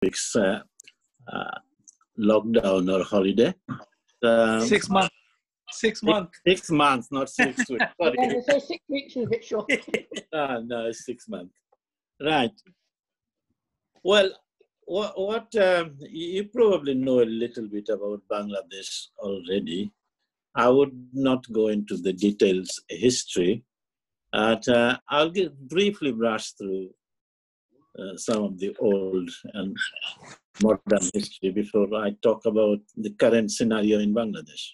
weeks lockdown or holiday. 6 months. 6 months. 6 months, not 6 weeks. Sorry. Yeah, they say 6 weeks is a bit short. No, it's 6 months. Right. Well, what you probably know a little bit about Bangladesh already. I would not go into the details history, but I'll briefly brush through some of the old and modern history before I talk about the current scenario in Bangladesh.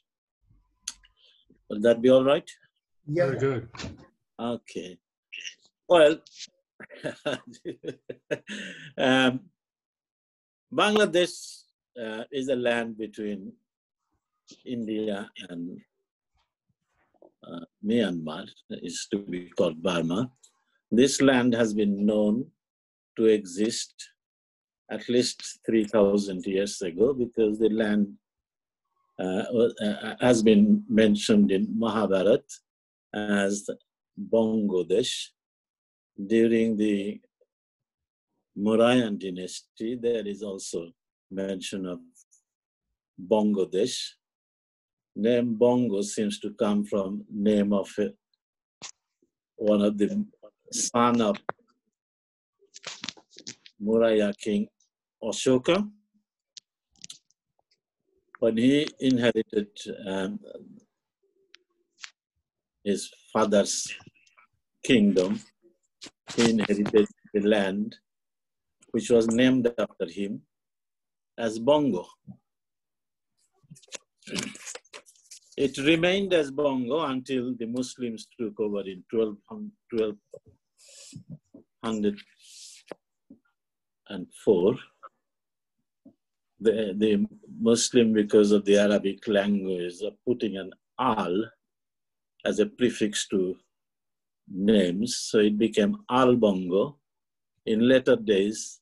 Will that be all right? Yeah. Very good. Okay. Well, Bangladesh is a land between India and Myanmar. It is to be called Burma. This land has been known to exist at least 3,000 years ago because the land has been mentioned in Mahabharata as Bongodesh. During the Mauryan dynasty, there is also mention of Bongodesh. Name Bongo seems to come from name of one of the son of Maurya king Ashoka. When he inherited his father's kingdom, he inherited the land which was named after him as Bongo. It remained as Bongo until the Muslims took over in 1204. The Muslim, because of the Arabic language, are putting an al as a prefix to names, so it became Al Bongo. In later days,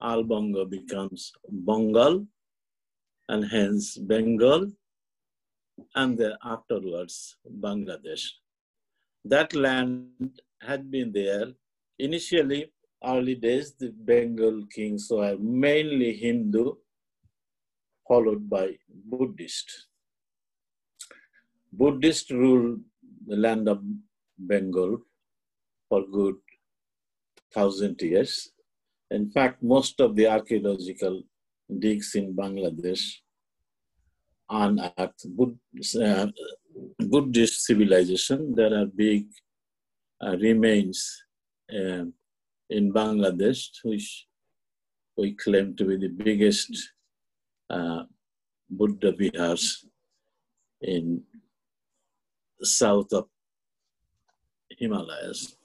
Al Bongo becomes Bengal, and hence Bengal, and then afterwards Bangladesh. That land had been there. Initially, early days, the Bengal kings were mainly Hindu, followed by Buddhist. Buddhist ruled the land of Bengal for good 1,000 years. In fact, most of the archaeological digs in Bangladesh unearthed Buddhist civilization. There are big remains in Bangladesh, which we claim to be the biggest Buddha vihars in the south of Himalayas.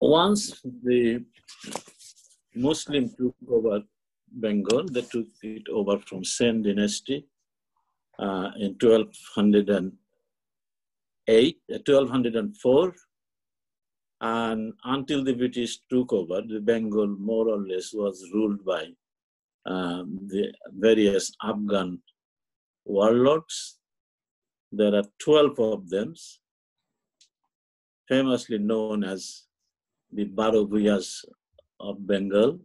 Once the Muslim took over Bengal, they took it over from Sen dynasty in 1204, and until the British took over, the Bengal more or less was ruled by the various Afghan warlords. There are 12 of them, famously known as the Baro Bhuyas of Bengal.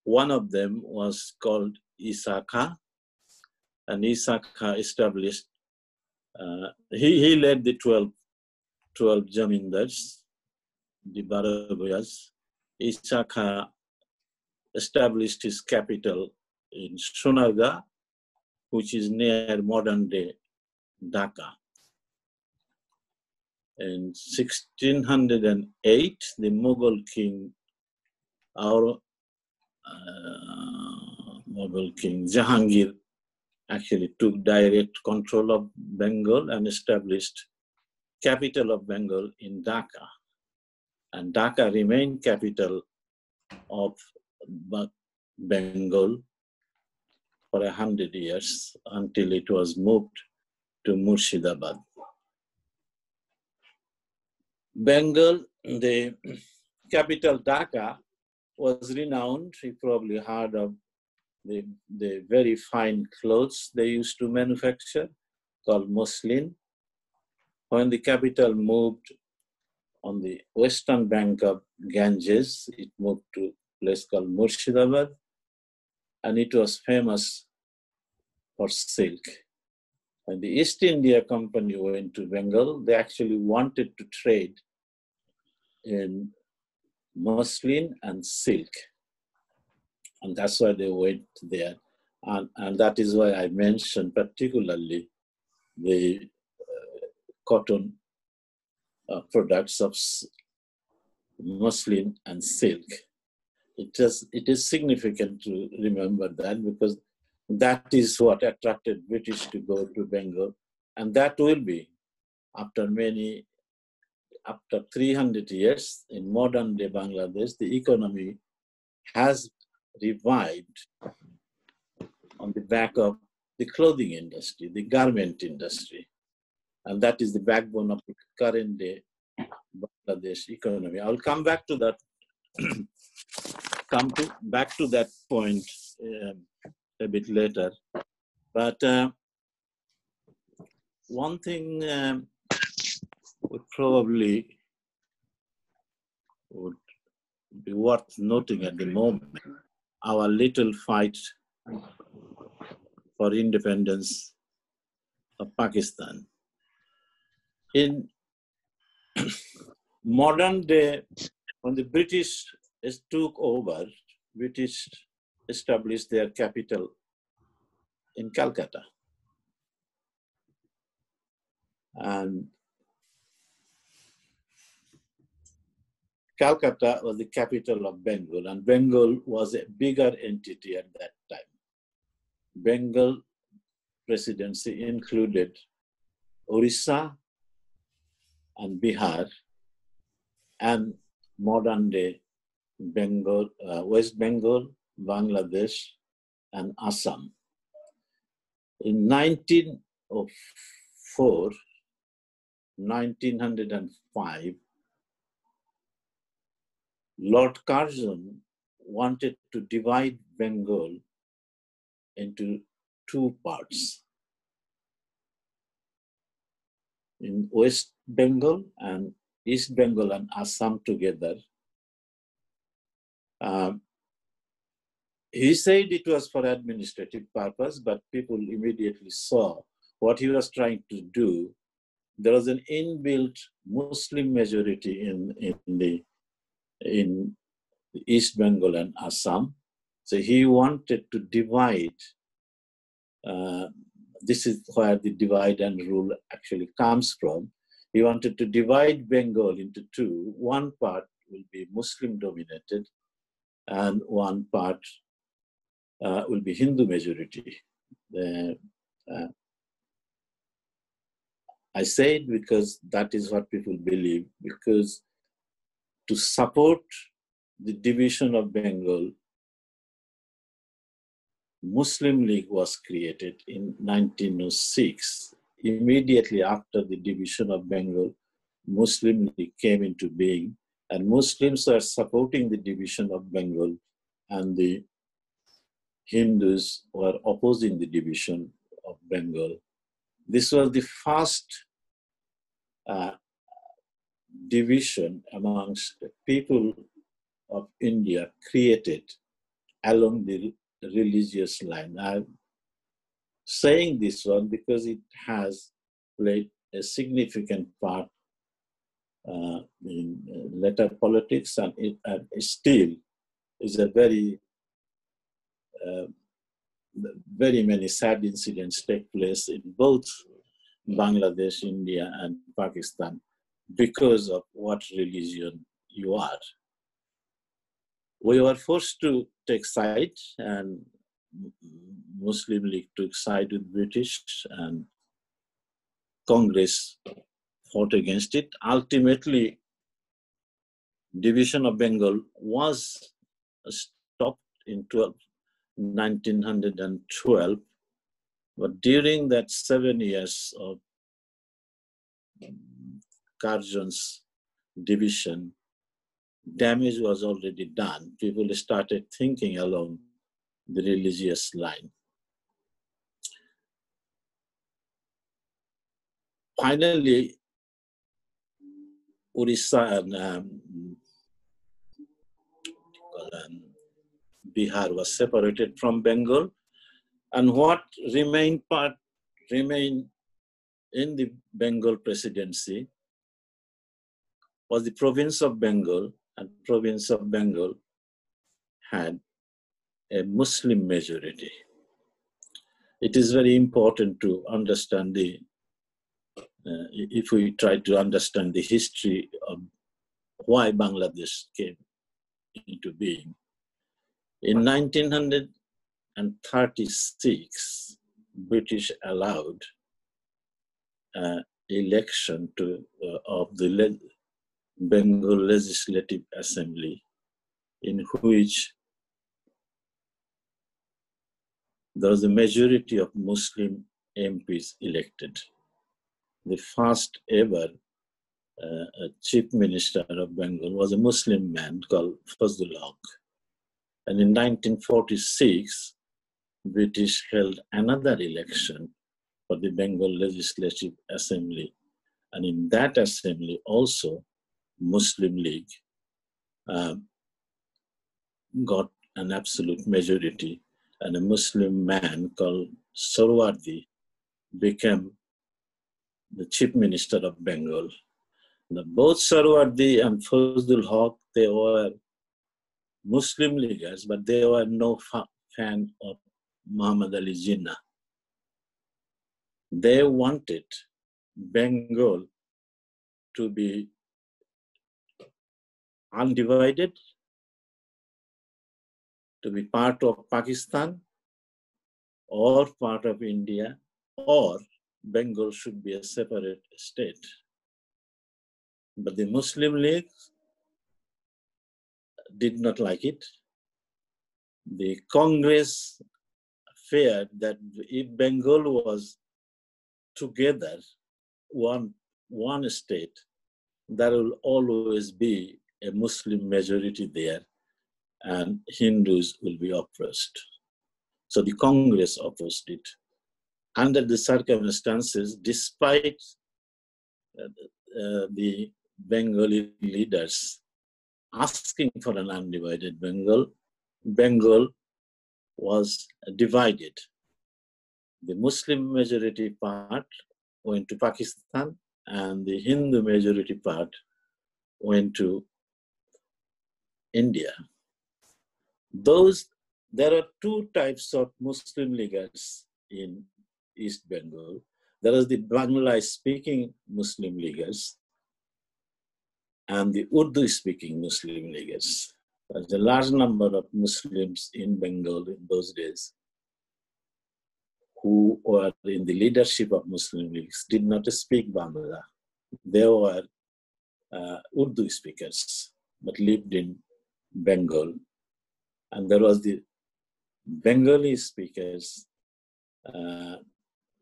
One of them was called Isa Khan, and Isa Khan established, he led the 12 Jamindars, the Baro Bhuyas. Isa Khan established his capital in Sonargaon, which is near modern-day Dhaka. In 1608, the Mughal king, Jahangir, actually took direct control of Bengal and established capital of Bengal in Dhaka. And Dhaka remained capital of Bengal for 100 years until it was moved to Murshidabad. Bengal, the capital Dhaka, was renowned. You probably heard of the very fine clothes they used to manufacture called muslin. When the capital moved on the western bank of Ganges. It moved to a place called Murshidabad, and it was famous for silk. When the East India Company went to Bengal, they actually wanted to trade in muslin and silk. And that's why they went there. And that is why I mentioned particularly the cotton products of muslin and silk. It is significant to remember that, because that is what attracted British to go to Bengal. And that will be, after 300 years in modern day Bangladesh, the economy has revived on the back of the clothing industry, the garment industry. And that is the backbone of the current day Bangladesh economy. I'll come back to that, back to that point a bit later. But one thing would probably be worth noting at the moment, our little fight for independence of Pakistan. In modern day, when the British took over, British established their capital in Calcutta. And Calcutta was the capital of Bengal, and Bengal was a bigger entity at that time. Bengal presidency included Orissa and Bihar and modern day Bengal, West Bengal, Bangladesh, and Assam. In 1905, Lord Curzon wanted to divide Bengal into two parts, in West Bengal and East Bengal and Assam together. He said it was for administrative purpose, but people immediately saw what he was trying to do. There was an inbuilt Muslim majority in East Bengal and Assam. So he wanted to divide. This is where the divide and rule actually comes from. He wanted to divide Bengal into two. One part will be Muslim dominated and one part will be Hindu majority. I say it because that is what people believe, because to support the division of Bengal, Muslim League was created in 1906. Immediately after the division of Bengal, Muslim League came into being, and Muslims were supporting the division of Bengal, and the Hindus were opposing the division of Bengal. This was the first division amongst the people of India created along the religious line. I'm saying this one because it has played a significant part in later politics, and it still is a very many sad incidents take place in both Bangladesh, India, and Pakistan because of what religion you are. We were forced to take sides, and Muslim League took side with British, and Congress fought against it. Ultimately, division of Bengal was stopped in 1912, but during that 7 years of Curzon's division, damage was already done. People started thinking along the religious line. Finally, Orissa and Bihar was separated from Bengal, and what remained in the Bengal presidency was the province of Bengal, and province of Bengal had a Muslim majority. It is very important to understand if we try to understand the history of why Bangladesh came into being. In 1936, British allowed election of the Bengal Legislative Assembly, in which there was a majority of Muslim MPs elected. The first ever chief minister of Bengal was a Muslim man called Fazlul Haq. And in 1946, British held another election for the Bengal Legislative Assembly. And in that assembly also, Muslim League got an absolute majority, and a Muslim man called Sarwardi became the chief minister of Bengal. Now, both Sarwardi and Fazlul Haq, they were Muslim leaguers, but they were no fan of Muhammad Ali Jinnah. They wanted Bengal to be undivided, to be part of Pakistan or part of India, or Bengal should be a separate state. But the Muslim League did not like it. The Congress feared that if Bengal was together, one state, there will always be a Muslim majority there, and Hindus will be oppressed. So the Congress opposed it. Under the circumstances, despite the Bengali leaders asking for an undivided Bengal, Bengal was divided. The Muslim majority part went to Pakistan, and the Hindu majority part went to India. There are two types of Muslim leaguers in East Bengal. There is the Bangla-speaking Muslim leaguers and the Urdu-speaking Muslim leaguers. There's a large number of Muslims in Bengal in those days who were in the leadership of Muslim leagues, did not speak Bangla. They were Urdu speakers, but lived in Bengal. And there was the Bengali speakers,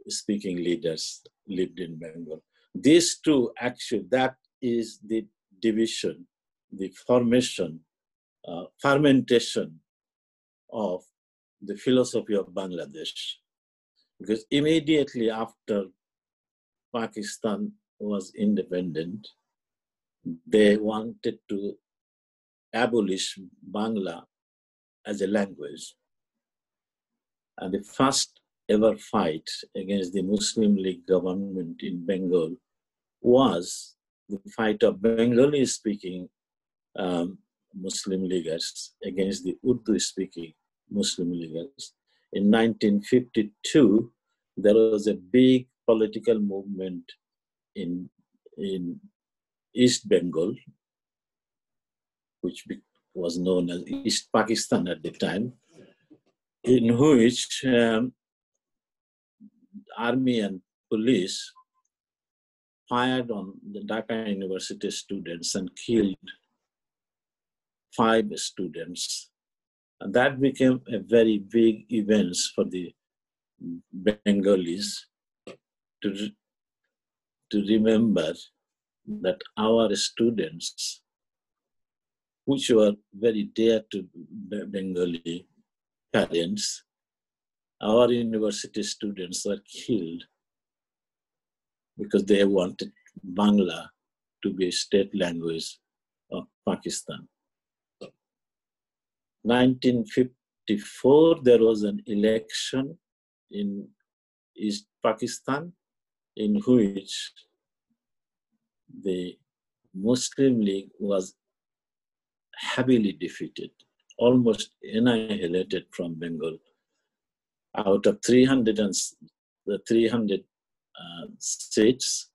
speaking leaders lived in Bengal. These two actually, that is the division, the formation, fermentation of the philosophy of Bangladesh. Because immediately after Pakistan was independent, they wanted to abolish Bangla as a language. And the first ever fight against the Muslim League government in Bengal was the fight of Bengali-speaking Muslim leaguers against the Urdu-speaking Muslim leaguers. In 1952, there was a big political movement in East Bengal, which was known as East Pakistan at the time, in which army and police fired on the Dhaka University students and killed 5 students. And that became a very big event for the Bengalis to remember that our students, which were very dear to Bengali parents, our university students were killed because they wanted Bangla to be a state language of Pakistan. 1954, there was an election in East Pakistan in which the Muslim League was heavily defeated, almost annihilated from Bengal. Out of 300 seats,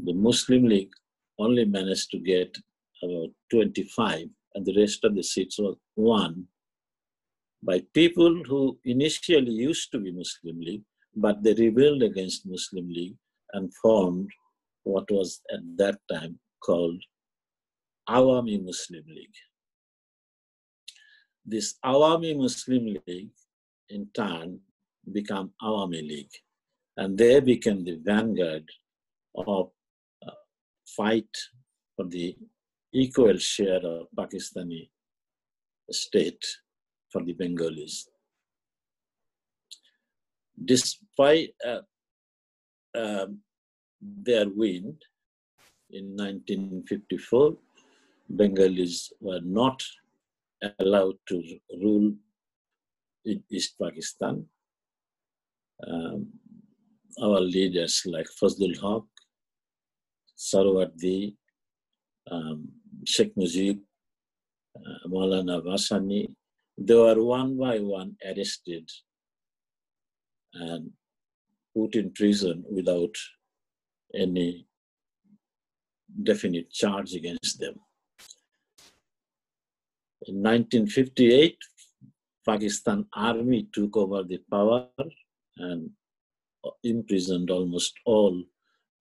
the Muslim League only managed to get about 25, and the rest of the seats were won by people who initially used to be Muslim League, but they rebelled against Muslim League and formed what was at that time called Awami Muslim League. This Awami Muslim League in turn became Awami League, and they became the vanguard of fight for the equal share of Pakistani state for the Bengalis. Despite their win in 1954, Bengalis were not allowed to rule in East Pakistan. Our leaders like Fazlul Haq, Sarwardi, Sheikh Mujib, Maulana Vasani, they were one by one arrested and put in prison without any definite charge against them. In 1958, Pakistan Army took over the power and imprisoned almost all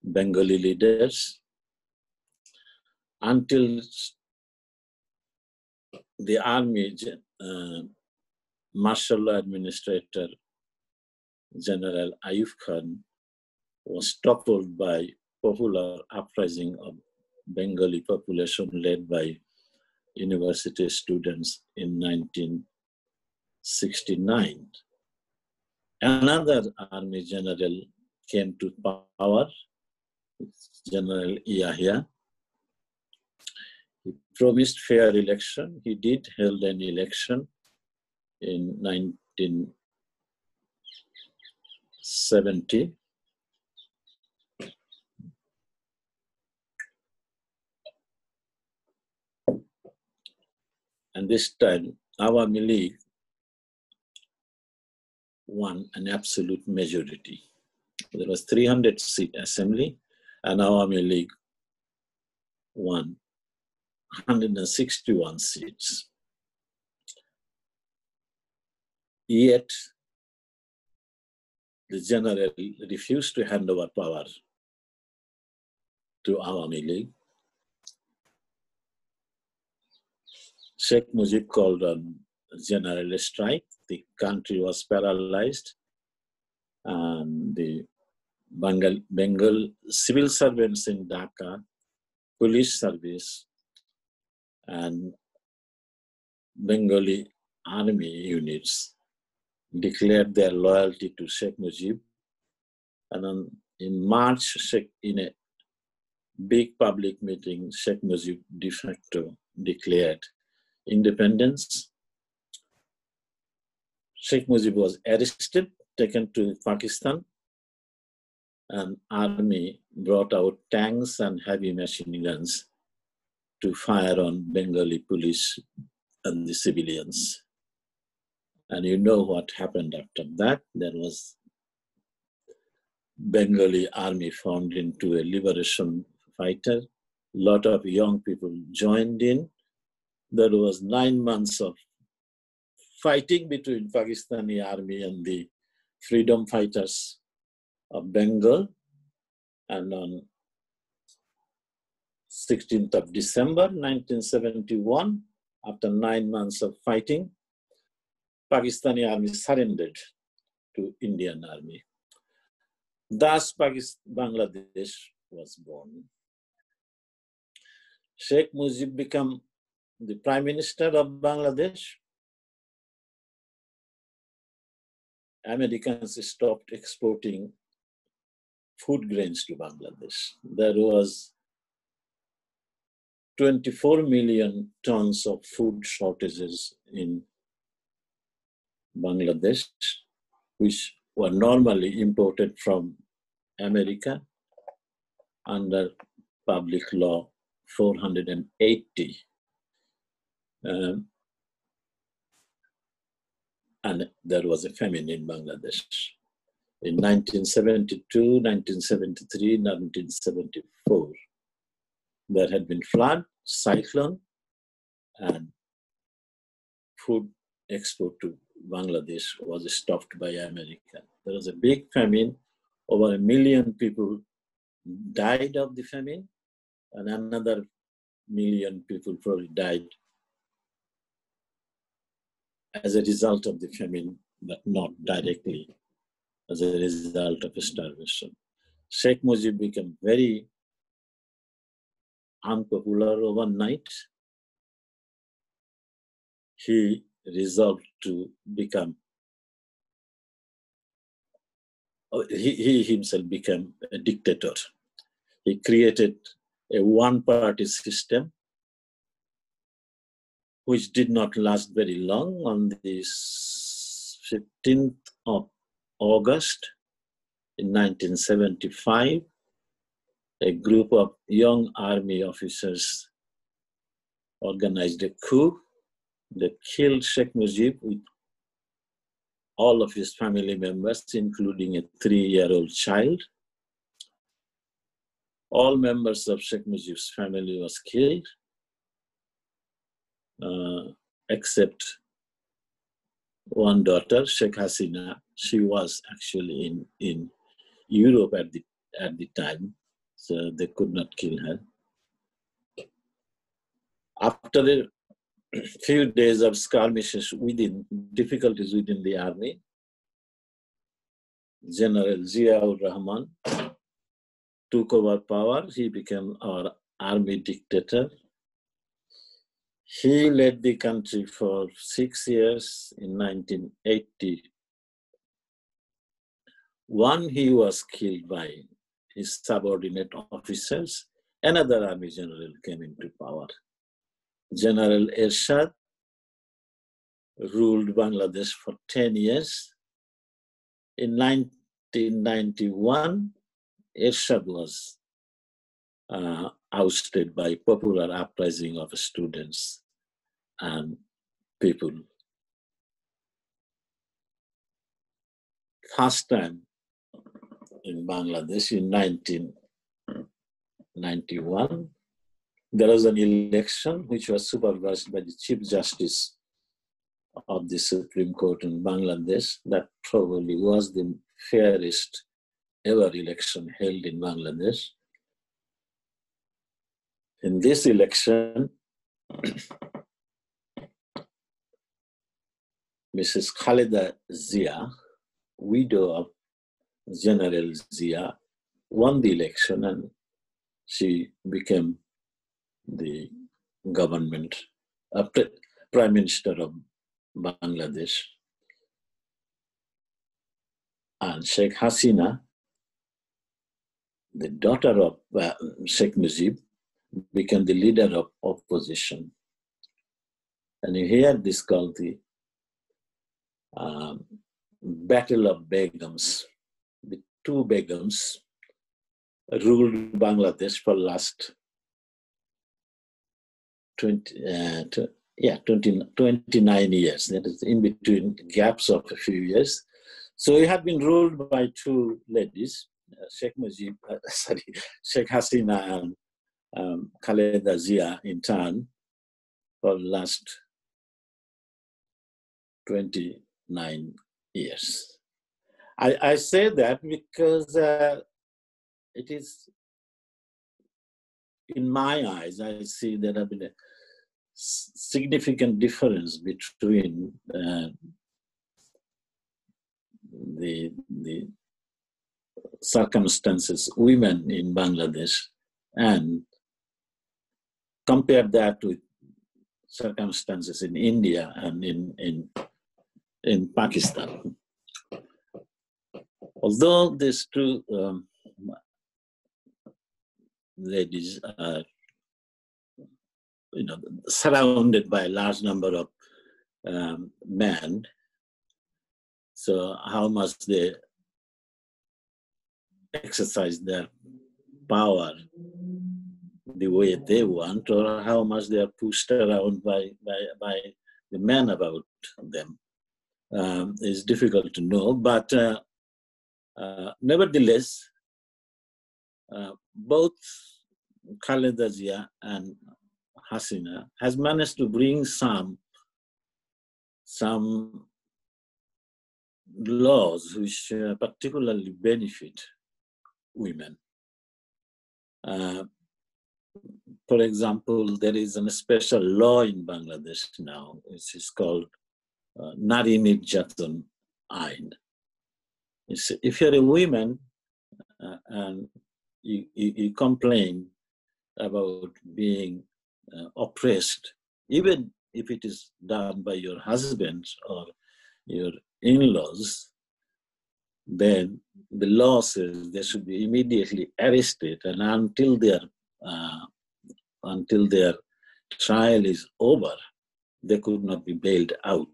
Bengali leaders until the army martial law administrator General Ayub Khan was toppled by popular uprising of Bengali population led by university students in 1969. Another army general came to power, General Yahya. He promised fair election. He did hold an election in 1970. And this time, Awami League won an absolute majority. There was 300-seat assembly, and Awami League won 161 seats. Yet, the general refused to hand over power to Awami League. Sheikh Mujib called on general strike. The country was paralyzed, and the Bengal civil servants in Dhaka, police service, and Bengali army units declared their loyalty to Sheikh Mujib. And in March, in a big public meeting, Sheikh Mujib de facto declared independence. Sheikh Mujib was arrested, taken to Pakistan, and army brought out tanks and heavy machine guns to fire on Bengali police and the civilians. And you know what happened after that. There was Bengali army formed into a liberation fighter. A lot of young people joined in. There was 9 months of fighting between Pakistani army and the freedom fighters of Bengal. And on 16th of December, 1971, after 9 months of fighting, Pakistani army surrendered to Indian army. Thus, Bangladesh was born. Sheikh Mujib became the Prime Minister of Bangladesh. Americans stopped exporting food grains to Bangladesh. There was 24 million tons of food shortages in Bangladesh, which were normally imported from America under Public Law 480. And there was a famine in Bangladesh in 1972, 1973, 1974. There had been flood, cyclone, and food export to Bangladesh was stopped by America. There was a big famine. Over 1 million people died of the famine, and another 1 million people probably died as a result of the famine, but not directly as a result of starvation. Sheikh Mujib became very unpopular overnight. He resolved to become, he himself became a dictator. He created a one-party system which did not last very long. On the 15th of August in 1975, a group of young army officers organized a coup. They killed Sheikh Mujib with all of his family members, including a 3-year-old child. All members of Sheikh Mujib's family was killed, except one daughter, Sheikh Hasina. She was actually in Europe at the time, so they could not kill her. After a few days of skirmishes difficulties within the army, General Ziaur Rahman took over power. He became our army dictator. He led the country for 6 years. In 1981, he was killed by his subordinate officers. Another army general came into power. General Ershad ruled Bangladesh for 10 years. In 1991, Ershad was ousted by popular uprising of students and people. First time in Bangladesh in 1991, there was an election which was supervised by the Chief Justice of the Supreme Court in Bangladesh. That probably was the fairest ever election held in Bangladesh. In this election, Mrs. Khaleda Zia, widow of General Zia, won the election, and she became the government, Prime Minister of Bangladesh. And Sheikh Hasina, the daughter of Sheikh Mujib, became the leader of opposition. And you hear this called the Battle of Begums. The two Begums ruled Bangladesh for last 29 years. That is in between gaps of a few years. So we have been ruled by two ladies, Sheikh Hasina and Khaleda Zia in turn for the last 29 years. I say that because it is, in my eyes, I see there have been a significant difference between the circumstances women in Bangladesh and compare that with circumstances in India and in Pakistan. Although these two ladies are surrounded by a large number of men. So how much they exercise their power the way they want, or how much they are pushed around by the men about them, is difficult to know. But nevertheless, both Khaleda Zia and Hasina has managed to bring some laws which particularly benefit women. For example, there is a special law in Bangladesh now, which is called Nari Nirjatan Ain. If you're a woman and you complain about being oppressed, even if it is done by your husband or your in-laws, then the law says they should be immediately arrested, and until their trial is over, they could not be bailed out.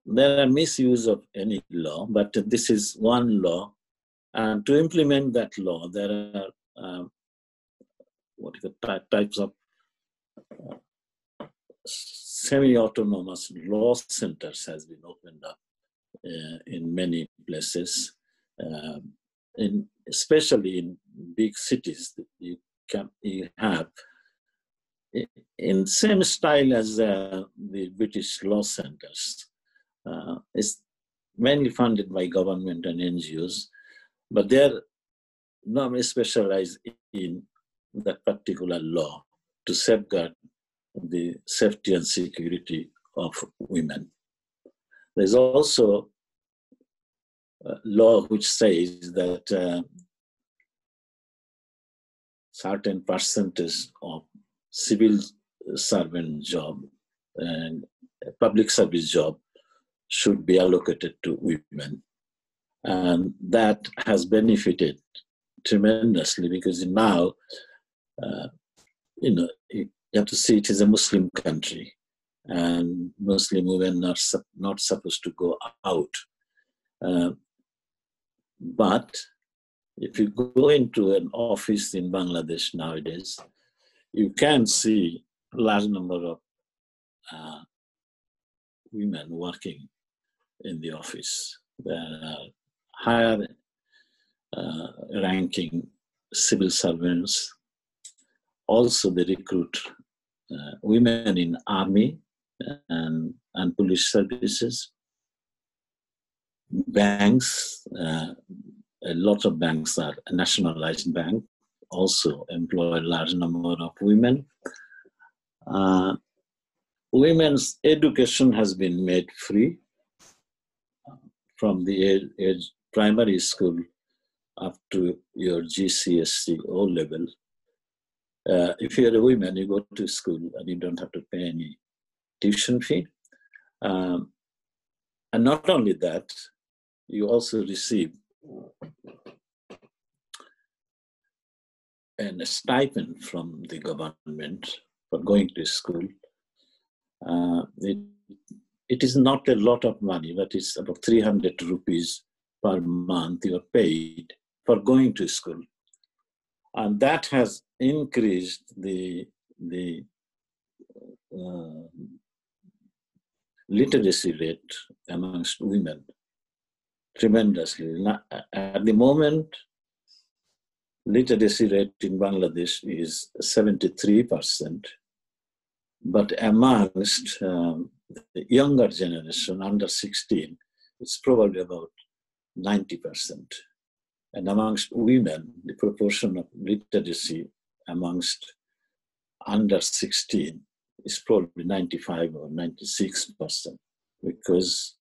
There are misuse of any law, but this is one law. And to implement that law, there are types of semi-autonomous law centers has been opened up in many places, especially in big cities. You have in same style as the British law centers. It's mainly funded by government and NGOs, but they're normally specialized in that particular law to safeguard the safety and security of women. There's also a law which says that certain percentage of civil servant job and public service job should be allocated to women. And that has benefited tremendously, because now, you have to see it is a Muslim country, and Muslim women are not supposed to go out. But if you go into an office in Bangladesh nowadays, you can see a large number of women working in the office. There are higher ranking civil servants. Also, they recruit women in army and police services. Banks, a lot of banks are a nationalized bank, also employ a large number of women. Women's education has been made free from the age primary school up to your GCSE O level. If you're a woman, you go to school and you don't have to pay any tuition fee. And not only that, you also receive a stipend from the government for going to school. It is not a lot of money, but it's about 300 rupees per month you are paid for going to school. And that has increased the literacy rate amongst women tremendously. At the moment, literacy rate in Bangladesh is 73%, but amongst the younger generation, under 16, it's probably about 90%. And amongst women, the proportion of literacy amongst under 16 is probably 95 or 96%, because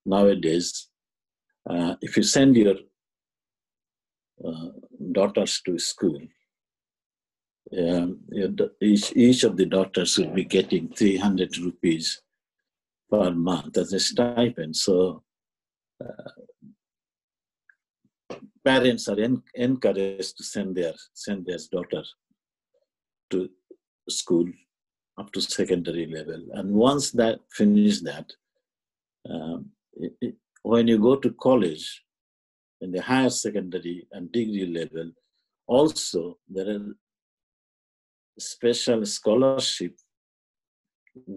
nowadays, if you send your daughters to school, each of the daughters will be getting 300 rupees per month as a stipend. So parents are encouraged to send their daughter to school, up to secondary level. And once that finish that, when you go to college, in the higher secondary and degree level, also there are special scholarship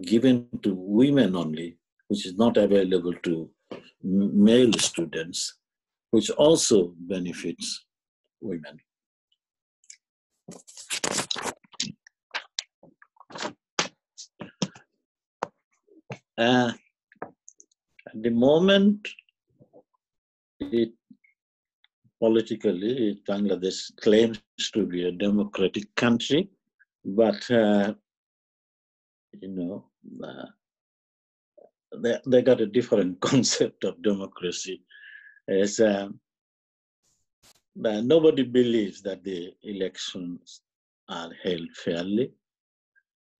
given to women only, which is not available to male students, which also benefits women. At the moment, politically, Bangladesh claims to be a democratic country, but they got a different concept of democracy. As nobody believes that the elections are held fairly.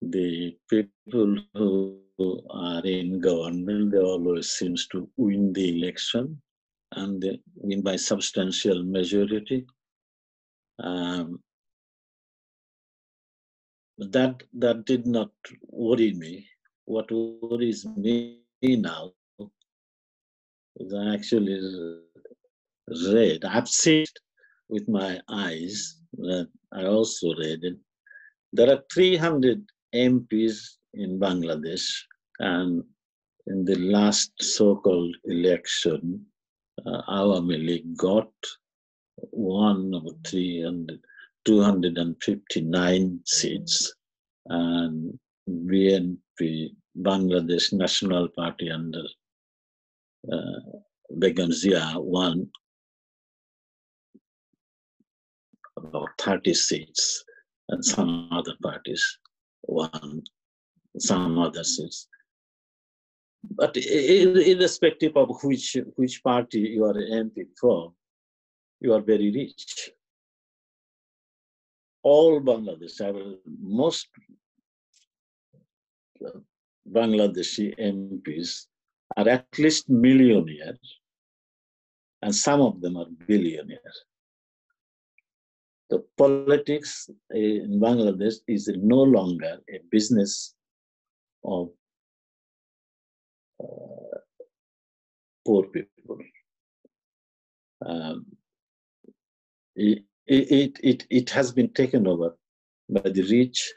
The people who are in government, they always seems to win the election, and they win by substantial majority. That did not worry me. What worries me now is I actually read. I've seen it with my eyes. That I also read it. There are 300 MPs in Bangladesh, and in the last so-called election, Awami League got 259 seats, and BNP, Bangladesh National Party under Begum Zia, won about 30 seats, and some other parties won some other seats. But irrespective of which party you are MP from, you are very rich. All Bangladesh, most Bangladeshi MPs are at least millionaires, and some of them are billionaires. The politics in Bangladesh is no longer a business of poor people. It has been taken over by the rich,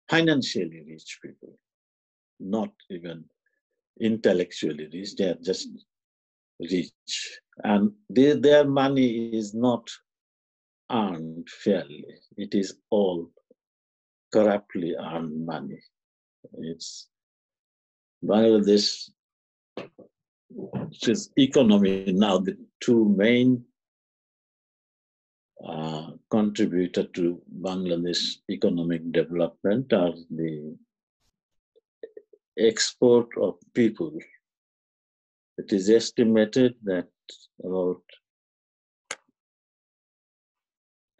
financially rich people, not even intellectually rich. They are just rich, and their money is not earned fairly. It is all corruptly earned money. It's Bangladesh, which is economy now, the two main contributor to Bangladesh economic development are the export of people. It is estimated that about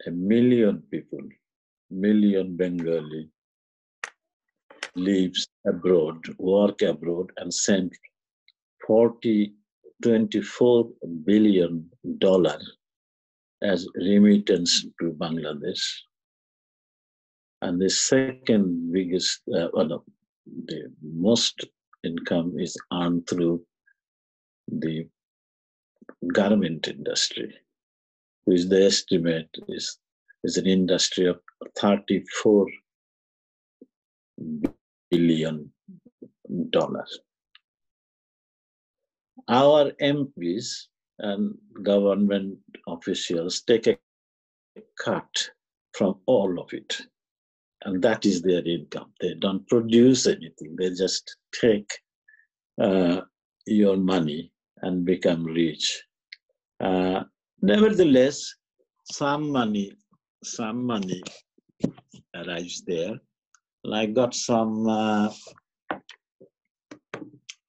1 million people, million Bengali, lives abroad, work abroad, and send $24 billion as remittance to Bangladesh. And the second biggest, the most income is earned through the garment industry, which the estimate is an industry of $34 billion. Our MPs and government officials take a cut from all of it, and that is their income. They don't produce anything. They just take your money and become rich. Nevertheless, some money arrives there. And I got some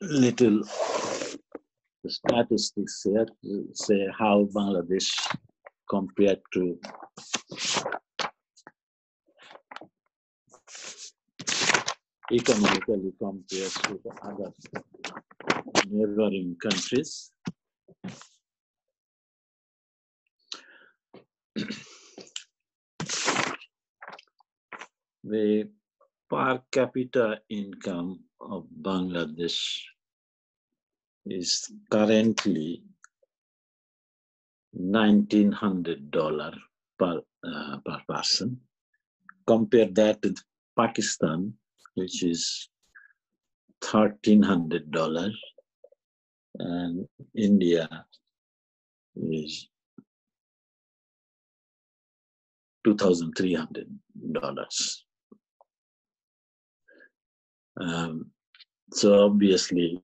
little statistics here to say how Bangladesh compared to economically compared to the other neighboring countries. The per capita income of Bangladesh is currently $1,900 per person. Compare that with Pakistan, which is $1,300, and India is $2,300. So obviously,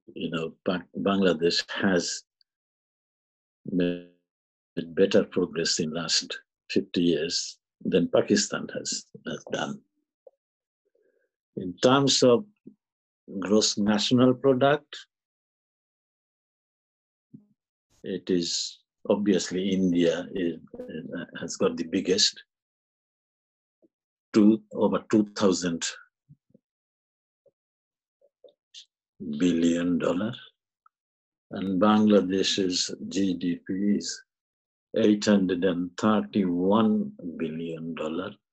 Bangladesh has made better progress in last 50 years than Pakistan has done. In terms of gross national product, it is obviously India has got the biggest, over $2,000 billion, and Bangladesh's GDP is $831 billion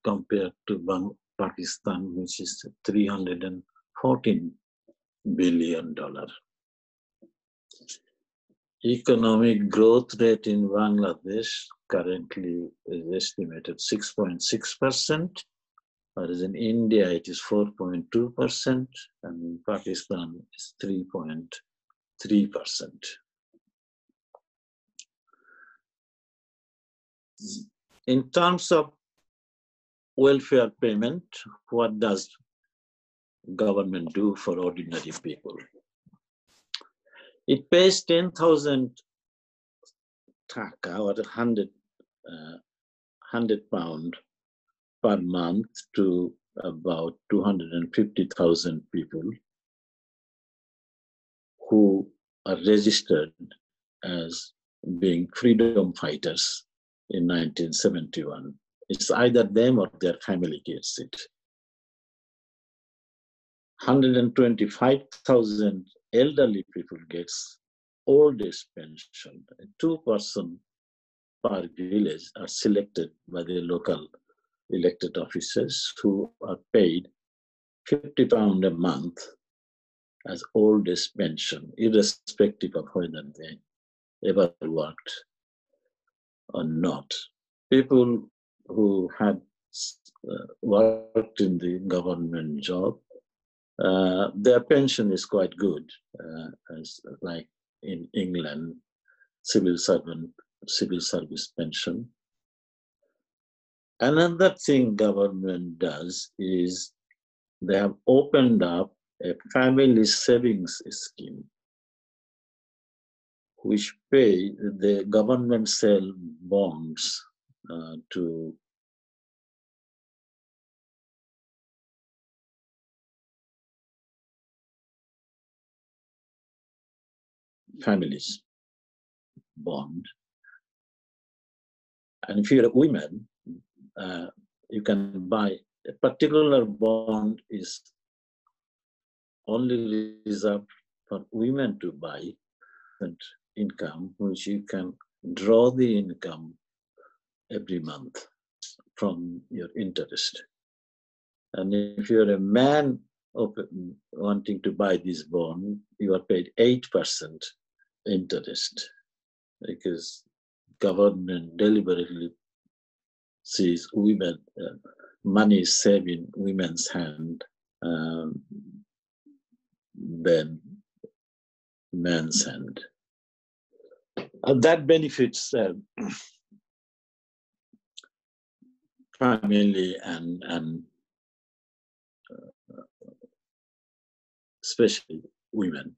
compared to Pakistan, which is $314 billion. Economic growth rate in Bangladesh currently is estimated 6.6%, whereas in India it is 4.2%, and in Pakistan it's 3.3%. In terms of welfare payment, what does government do for ordinary people? It pays 10,000 taka or 100 pound per month to about 250,000 people who are registered as being freedom fighters in 1971. It's either them or their family gets it. 125,000 elderly people gets old age pension. 2 persons per village are selected by the local elected officers who are paid £50 a month as old age pension, irrespective of whether they ever worked or not. People who had worked in the government job, their pension is quite good, as like in England, civil service pension. Another thing government does is they have opened up a family savings scheme, which pay the government sell bonds to families bond. And if you're a woman, you can buy a particular bond is only reserved for women to buy, and income, which you can draw the income every month from your interest. And if you're a man wanting to buy this bond, you are paid 8% interest, because government deliberately sees women, money is saved in women's hand than men's hand. That benefits family and especially women.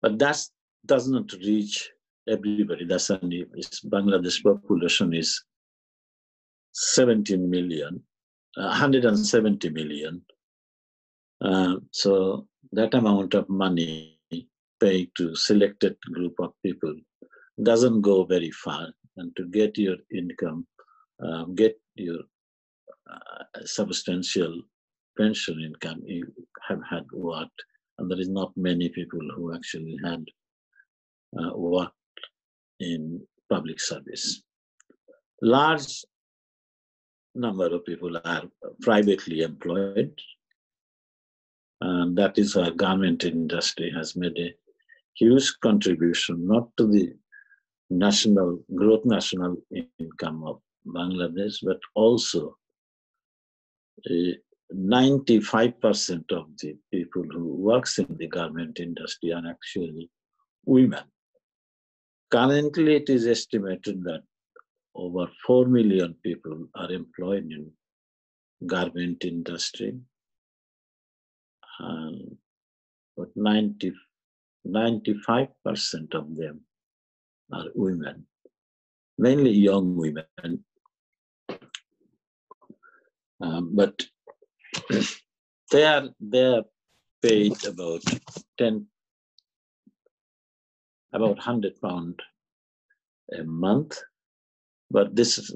But that does not reach everybody. That's only Bangladesh population is 17 million, 170 million. So that amount of money paid to selected group of people doesn't go very far. And to get your income, get your substantial pension income, you have had worked, and there is not many people who actually had worked in public service. Large number of people are privately employed. And that is why garment industry has made a huge contribution, not to the national income of Bangladesh, but also 95% of the people who works in the garment industry are actually women. Currently, it is estimated that over 4 million people are employed in garment industry, but 95% of them are women, mainly young women. But they are paid about £100 a month. But this is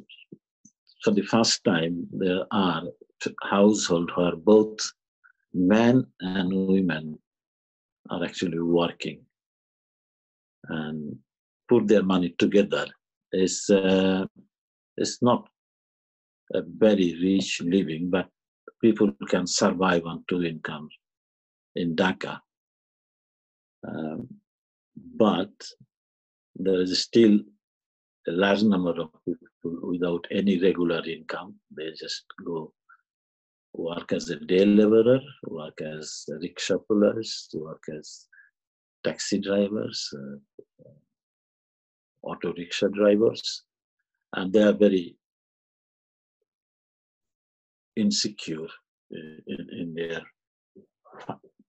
for the first time there are households where both men and women are actually working and put their money together. It's not a very rich living, but people can survive on 2 incomes in Dhaka. But there is still a large number of people without any regular income. They just go work as a day laborer, work as rickshaw pullers, work as taxi drivers, auto rickshaw drivers, and they are very insecure in their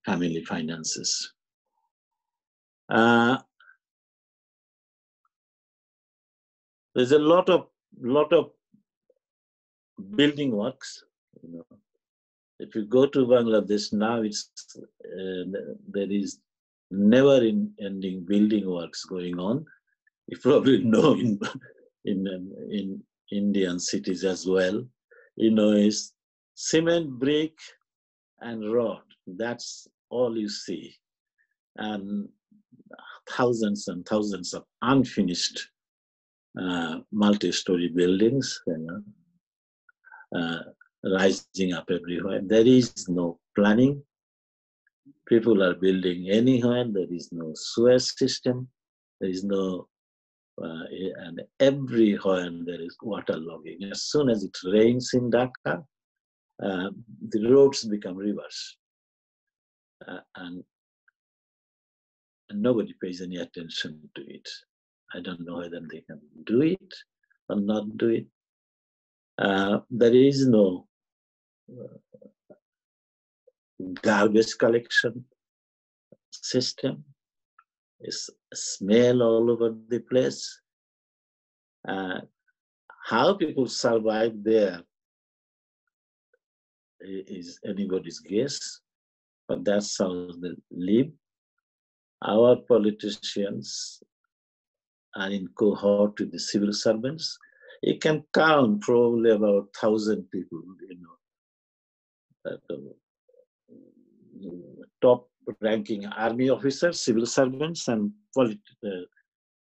family finances. There's a lot of building works. If you go to Bangladesh now, there is never-ending building works going on. You probably know in Indian cities as well. Is cement, brick, and rod. That's all you see, and thousands and thousands of unfinished multi-story buildings, rising up everywhere. There is no planning. People are building anywhere. There is no sewer system. There is no, and everywhere there is water logging. As soon as it rains in Dhaka, the roads become rivers, and nobody pays any attention to it. I don't know whether they can do it or not do it. There is no garbage collection system. It's smell all over the place. How people survive there is anybody's guess, but that's how they live. Our politicians are in cohort with the civil servants. You can count probably about 1,000 people, top-ranking army officers, civil servants, and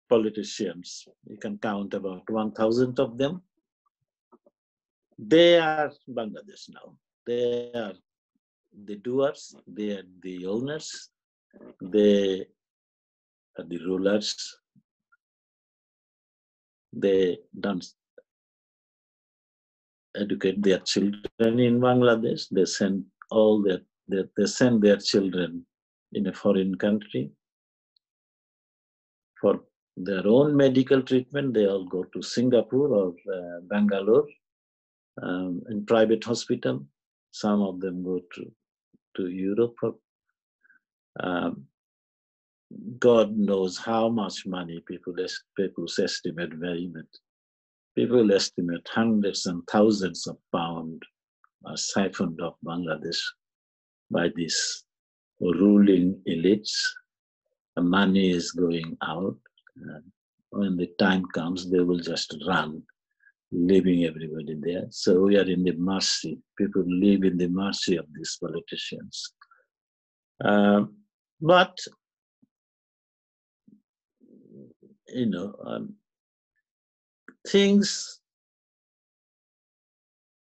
politicians. You can count about 1,000 of them. They are Bangladesh now. They are the doers, they are the owners, they are the rulers. They don't educate their children in Bangladesh. They send they send their children in a foreign country for their own medical treatment. They all go to Singapore or Bangalore in private hospital. Some of them go to Europe. God knows how much money people estimate very much. People estimate hundreds and thousands of pounds are siphoned off Bangladesh by these ruling elites. The money is going out. When the time comes, they will just run, leaving everybody there. So we are in the mercy. People live in the mercy of these politicians. But things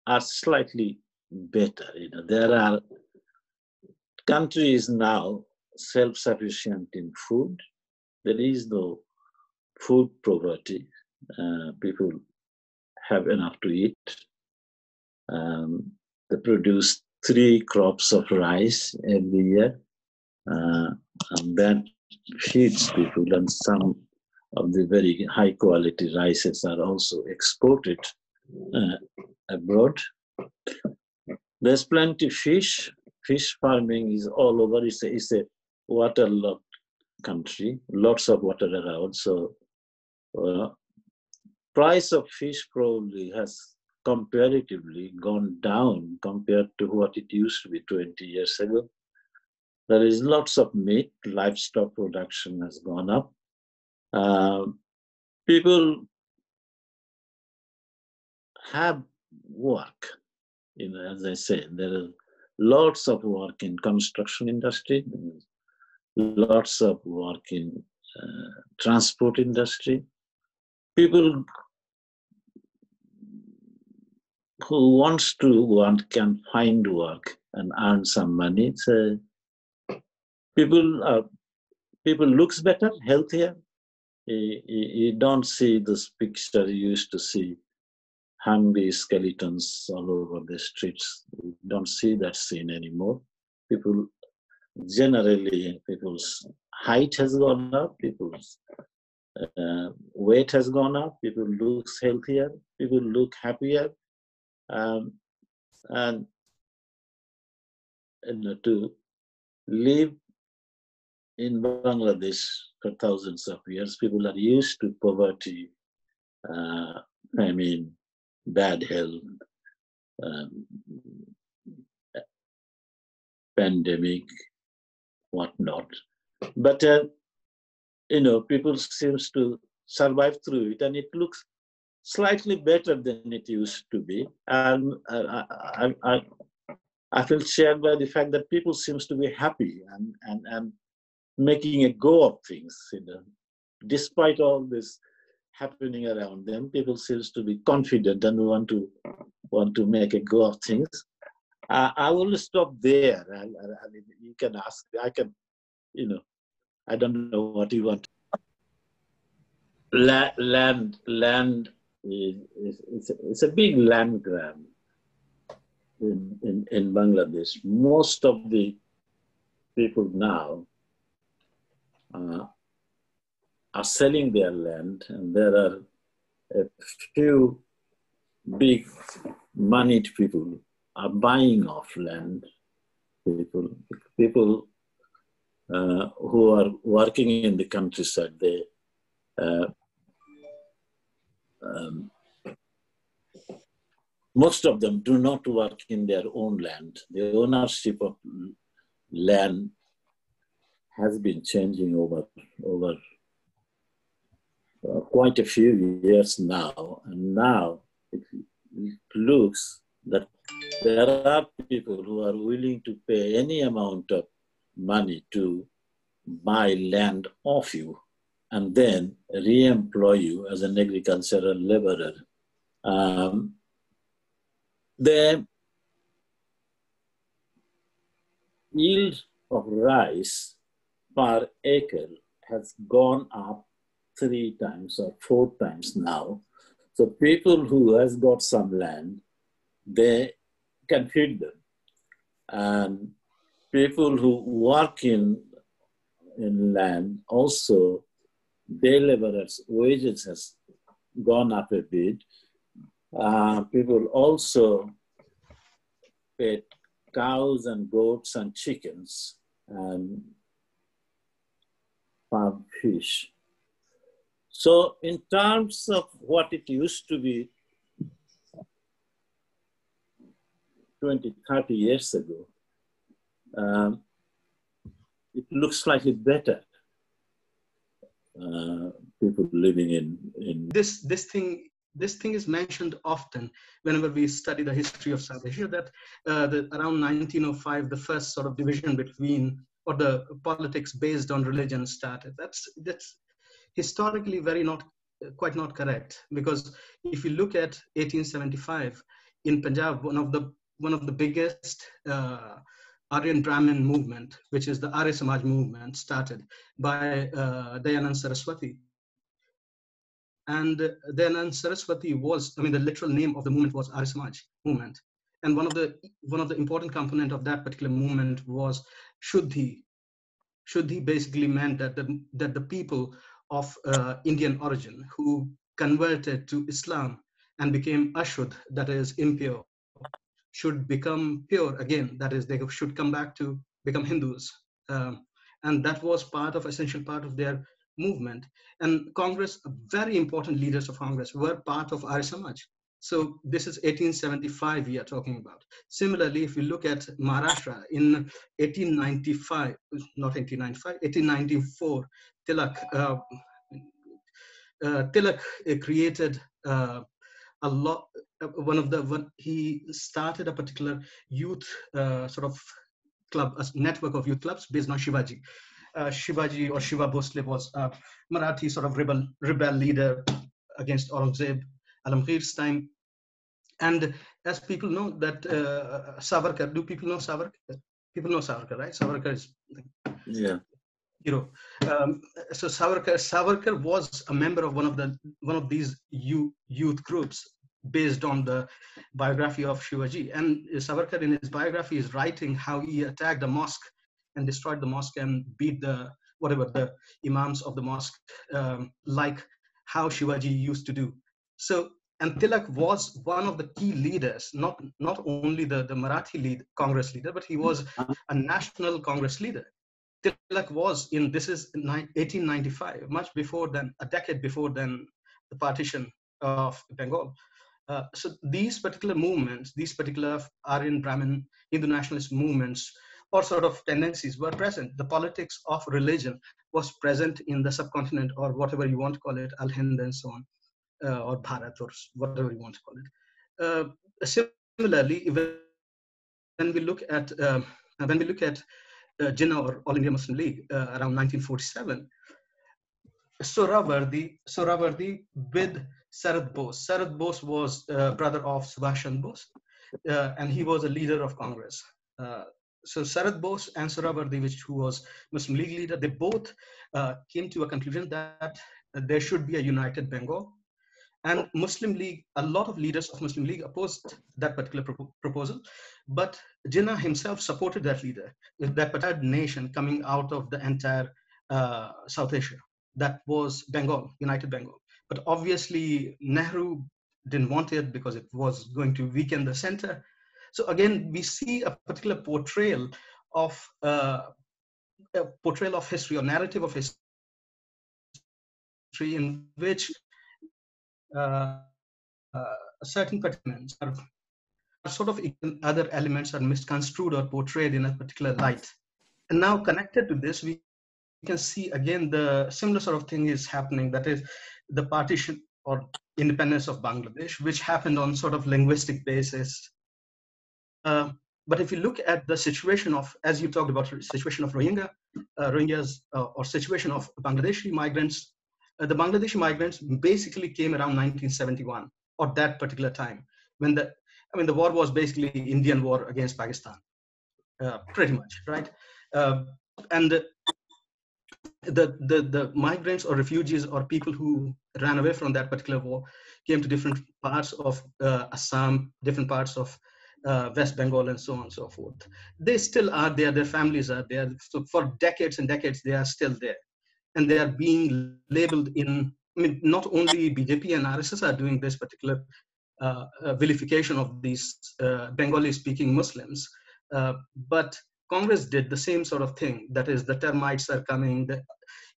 are slightly better. There are countries now self-sufficient in food. There is no food poverty. People have enough to eat. They produce 3 crops of rice every year, and that feeds people. And some of the very high quality rices are also exported abroad. There's plenty of fish. Fish farming is all over. It's a waterlogged country, lots of water around. So price of fish probably has comparatively gone down compared to what it used to be 20 years ago. There is lots of meat. Livestock production has gone up. People have work. As I say, there is lots of work in construction industry, lots of work in transport industry. People who wants to work can find work and earn some money. So people looks better, healthier. You don't see this picture you used to see, hungry skeletons all over the streets. You don't see that scene anymore. People's height has gone up, people's weight has gone up, people look healthier, people look happier. And to live in Bangladesh for thousands of years, people are used to poverty, famine, bad health, pandemic, whatnot. But people seems to survive through it, and it looks slightly better than it used to be. And I feel shared by the fact that people seems to be happy and making a go of things. Despite all this happening around them, people seems to be confident and want to make a go of things. I will stop there. I mean, you can ask. I can, I don't know what you want. Land it's a big land grab in Bangladesh. Most of the people now are selling their land, and there are a few big moneyed people are buying off land. People who are working in the countryside, they most of them do not work in their own land. The ownership of land has been changing over quite a few years now. And now it looks that there are people who are willing to pay any amount of money to buy land off you and then re-employ you as an agricultural laborer. The yield of rice per acre has gone up 3 times or 4 times now. So people who has got some land, they can feed them. And people who work in land also, day laborers' wages has gone up a bit. People also pay cows and goats and chickens and farm fish. So in terms of what it used to be 20, 30 years ago, it looks slightly better. People living in this thing is mentioned often whenever we study the history of South Asia, that around 1905 the first sort of division between, or the politics based on religion started. That's historically quite not correct, because if you look at 1875, in Punjab, one of the biggest Aryan Brahmin movement, which is the Arya Samaj movement, started by Dayanand Saraswati. And Dayanand Saraswati was, the literal name of the movement was Arya Samaj movement. And one of the important component of that particular movement was Shuddhi. Shuddhi basically meant that the people of Indian origin who converted to Islam and became Ashuddh, that is impure, should become pure again, that is they should come back to become Hindus. And that was essential part of their movement. And Congress, very important leaders of Congress were part of Arya Samaj. So this is 1875 we are talking about. Similarly, if you look at Maharashtra in 1895, not 1895, 1894, Tilak created a lot. He started a particular youth sort of club, a network of youth clubs based on Shivaji. Shivaji or Shiva Bhosle was a Marathi sort of rebel leader against Aurangzeb, Alamgir's time. And as people know that Savarkar, do people know Savarkar? People know Savarkar, right? Savarkar is hero. So Savarkar was a member of one of these youth groups based on the biography of Shivaji. And Savarkar in his biography is writing how he attacked a mosque and destroyed the mosque and beat the imams of the mosque, like how Shivaji used to do. So, and Tilak was one of the key leaders, not only the Marathi Congress leader, but he was a national Congress leader. Tilak was this is 1895, a decade before than the partition of Bengal. So these particular movements, these particular Aryan Brahmin Hindu nationalist movements or sort of tendencies were present. The politics of religion was present in the subcontinent, or whatever you want to call it, Al-Hind and so on, or Bharat, or whatever you want to call it. Similarly, when we look at Jinnah or All India Muslim League around 1947, Sohrawardy with Sarad Bose. Sarad Bose was brother of Subhash Chandra Bose, and he was a leader of Congress. So Sarad Bose and Sohrawardy, who was Muslim League leader, they both came to a conclusion that there should be a united Bengal. And Muslim League, a lot of leaders of Muslim League opposed that particular proposal, but Jinnah himself supported that leader, that particular nation coming out of the entire South Asia. That was Bengal, united Bengal. But obviously Nehru didn't want it because it was going to weaken the center. So again, we see a particular portrayal of history or narrative of history in which certain participants are sort of other elements are misconstrued or portrayed in a particular light. And now connected to this, we can see again the similar sort of thing is happening, that is the partition or independence of Bangladesh, which happened on sort of linguistic basis. But if you look at the situation of, as you talked about, situation of Rohingyas or situation of Bangladeshi migrants, the Bangladeshi migrants basically came around 1971 or that particular time when the war was basically Indian war against Pakistan, pretty much, right? And the migrants or refugees or people who ran away from that particular war came to different parts of Assam, different parts of West Bengal, and so on and so forth. They still are there, their families are there. So for decades and decades, they are still there. And they are being labeled not only BJP and RSS are doing this particular vilification of these Bengali-speaking Muslims, but Congress did the same sort of thing. That is, the termites are coming.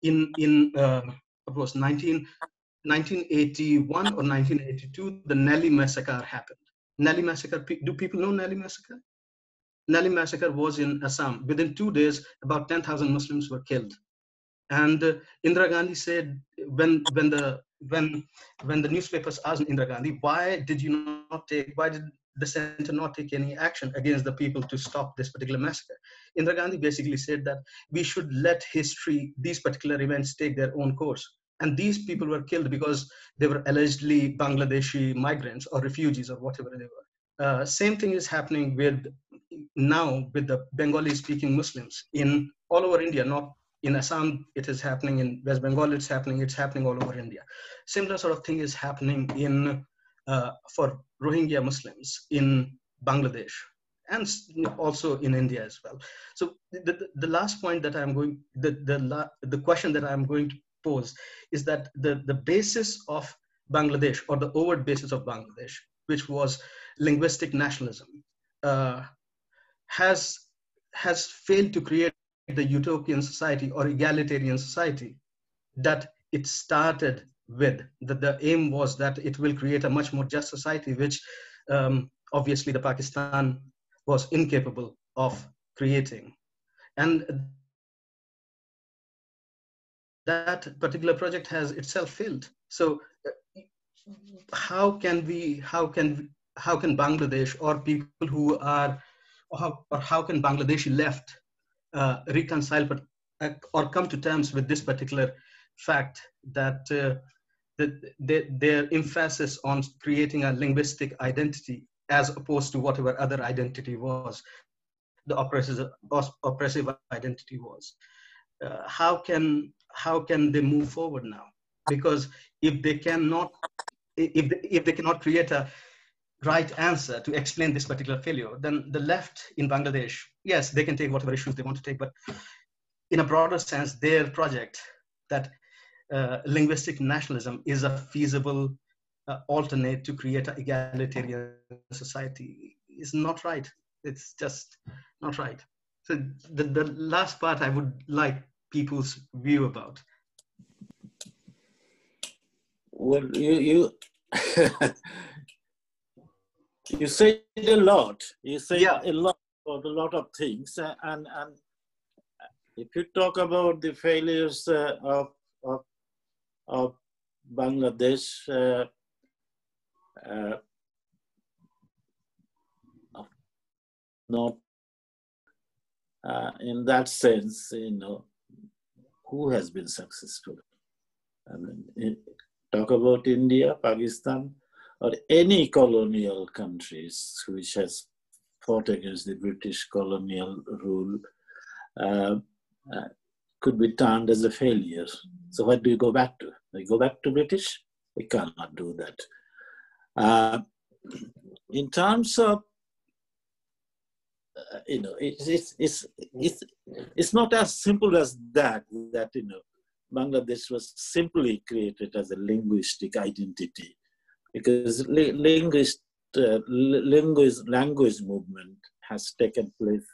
What was 1981 or 1982, the Nelly massacre happened. Nelly massacre, do people know Nelly massacre? Nelly massacre was in Assam. Within 2 days, about 10,000 Muslims were killed. And Indira Gandhi said, when the newspapers asked Indira Gandhi, why did the center not take any action against the people to stop this particular massacre? Indira Gandhi basically said that we should let history, these particular events, take their own course. And these people were killed because they were allegedly Bangladeshi migrants or refugees or whatever they were. Same thing is happening now with the Bengali-speaking Muslims in all over India. Not in Assam, it is happening. In West Bengal, it's happening. It's happening all over India. Similar sort of thing is happening for Rohingya Muslims in Bangladesh and also in India as well. So the last point that I'm going, the question that I'm going to pose is that the basis of Bangladesh, or the overt basis of Bangladesh, which was linguistic nationalism, has failed to create the utopian society or egalitarian society that it started with. The aim was that it will create a much more just society, which obviously the Pakistan was incapable of creating. And that particular project has itself failed. So how can Bangladesh, or people who are, or how can Bangladeshi left reconcile or come to terms with this particular fact that their emphasis on creating a linguistic identity as opposed to whatever other identity was, the oppressive identity was. How can they move forward now? Because if they cannot create a right answer to explain this particular failure, then the left in Bangladesh, yes, they can take whatever issues they want to take, but in a broader sense, their project that linguistic nationalism is a feasible alternate to create an egalitarian society is not right. It's just not right. So the last part I would like people's view about. Well, you you said a lot. You said a lot about a lot of things, and if you talk about the failures of Bangladesh, not in that sense, who has been successful? I mean, talk about India, Pakistan, or any colonial countries which has fought against the British colonial rule, could be termed as a failure. So what do you go back to? We go back to British? We cannot do that. In terms of, it's not as simple as that, Bangladesh was simply created as a linguistic identity, because language movement has taken place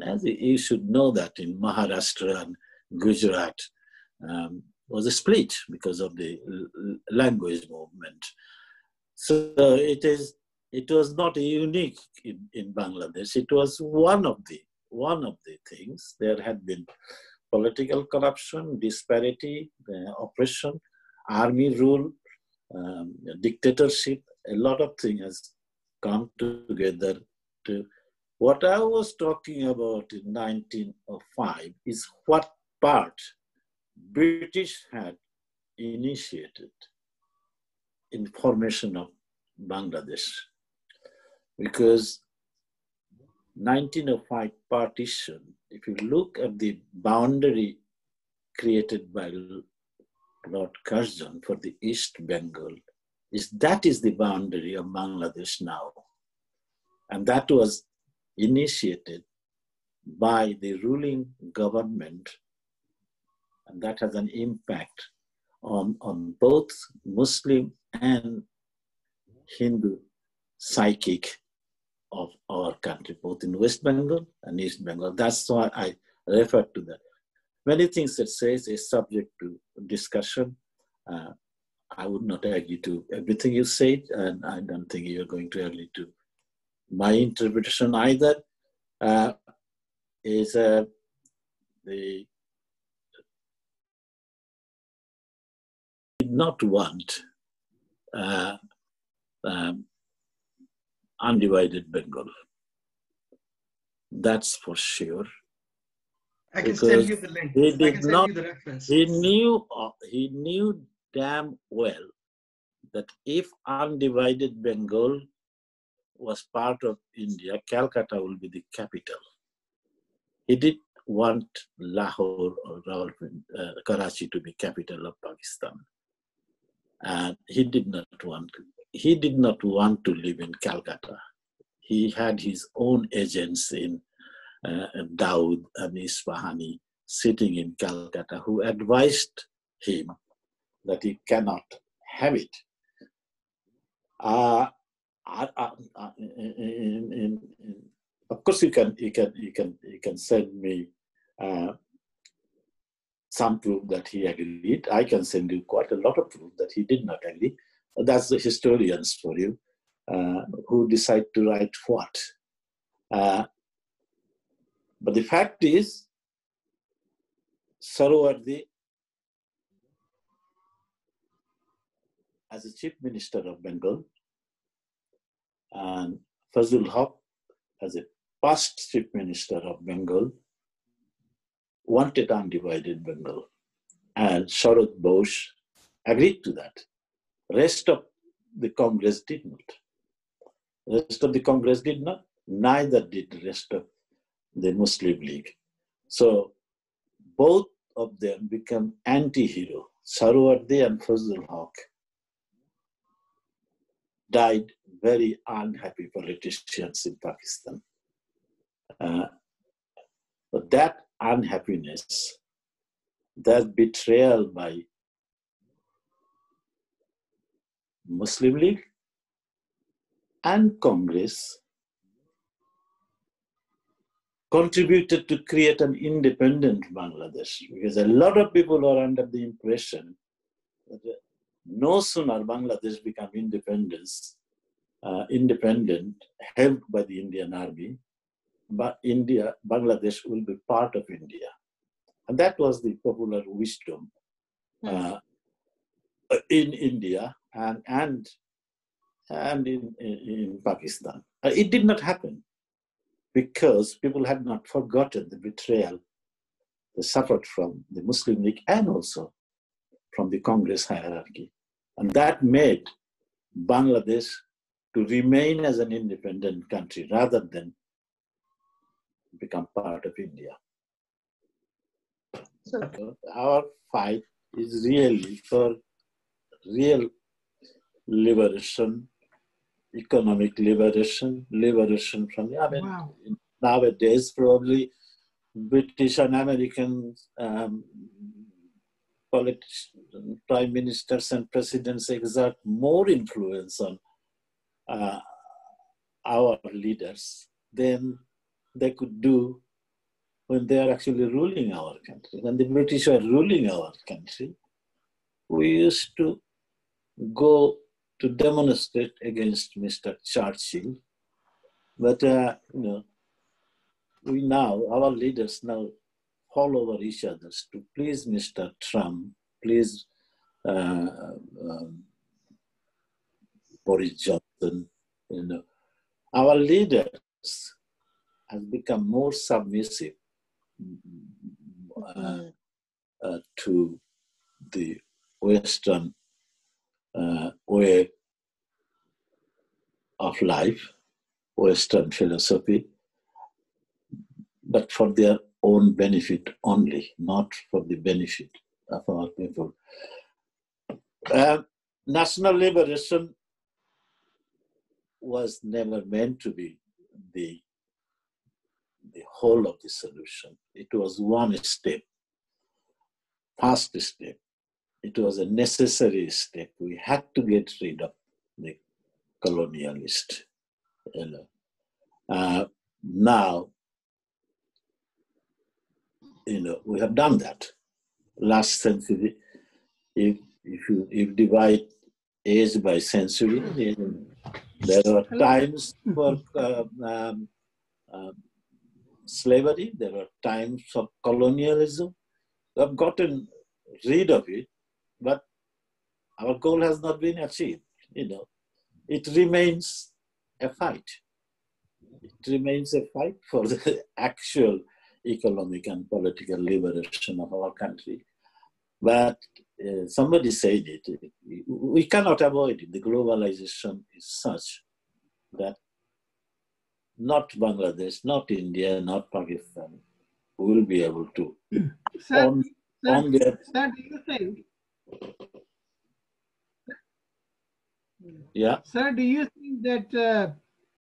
as you should know that in Maharashtra and Gujarat was a split because of the language movement. So it was not unique in Bangladesh. It was one of the things. There had been political corruption, disparity, oppression, army rule, dictatorship. A lot of things has come together to. What I was talking about in 1905 is what part British had initiated in formation of Bangladesh. Because 1905 partition, if you look at the boundary created by Lord Curzon for the East Bengal, that is the boundary of Bangladesh now. And that was initiated by the ruling government, and that has an impact on both Muslim and Hindu psychic of our country, both in West Bengal and East Bengal. That's why I refer to that. Many things that says is subject to discussion. I would not agree to everything you said, and I don't think you're going to agree to my interpretation either. Is the did not want undivided Bengal. That's for sure. I can send you the link. He did I can send not, you the reference. He knew damn well that if undivided Bengal was part of India, Calcutta will be the capital. He did want Lahore or Karachi to be capital of Pakistan. And he did not want to live in Calcutta. He had his own agents in Daud and Isfahani sitting in Calcutta who advised him that he cannot have it. Of course, you can send me some proof that he agreed. I can send you quite a lot of proof that he did not agree. That's the historians for you who decide to write what. But the fact is, Sarowardi, as a chief minister of Bengal, and Fazlul Haq, as a past chief minister of Bengal, wanted undivided Bengal. And Sharad Bose agreed to that. Rest of the Congress did not. Rest of the Congress did not. Neither did the rest of the Muslim League. So both of them become anti-hero. Sarowardi and Fazlul Haq died very unhappy politicians in Pakistan. But that unhappiness, that betrayal by Muslim League and Congress contributed to create an independent Bangladesh, because a lot of people are under the impression that no sooner Bangladesh became independent, helped by the Indian army, but Bangladesh will be part of India. And that was the popular wisdom in India and in Pakistan. It did not happen because people had not forgotten the betrayal they suffered from the Muslim League and also from the Congress hierarchy. And that made Bangladesh to remain as an independent country rather than become part of India. So our fight is really for real liberation, economic liberation, liberation from the, Wow. Nowadays probably British and American prime ministers and presidents exert more influence on our leaders than they could do when they are actually ruling our country. When the British were ruling our country, we used to go to demonstrate against Mr. Churchill. But, our leaders now fall over each other to please Mr. Trump, please Boris Johnson. Our leaders have become more submissive to the Western way of life, Western philosophy, but for their own benefit only, not for the benefit of our people. National liberation was never meant to be the whole of the solution. It was one step, first step. It was a necessary step. We had to get rid of the colonialist. Now, we have done that. Last century, if you divide age by century, there were times for slavery, there were times of colonialism. We have gotten rid of it, but our goal has not been achieved. It remains a fight. It remains a fight for the actual economic and political liberation of our country. But somebody said it, we cannot avoid it. The globalization is such that not Bangladesh, not India, not Pakistan, will be able to. Sir, on their, sir, do you think? yeah. Sir, do you think that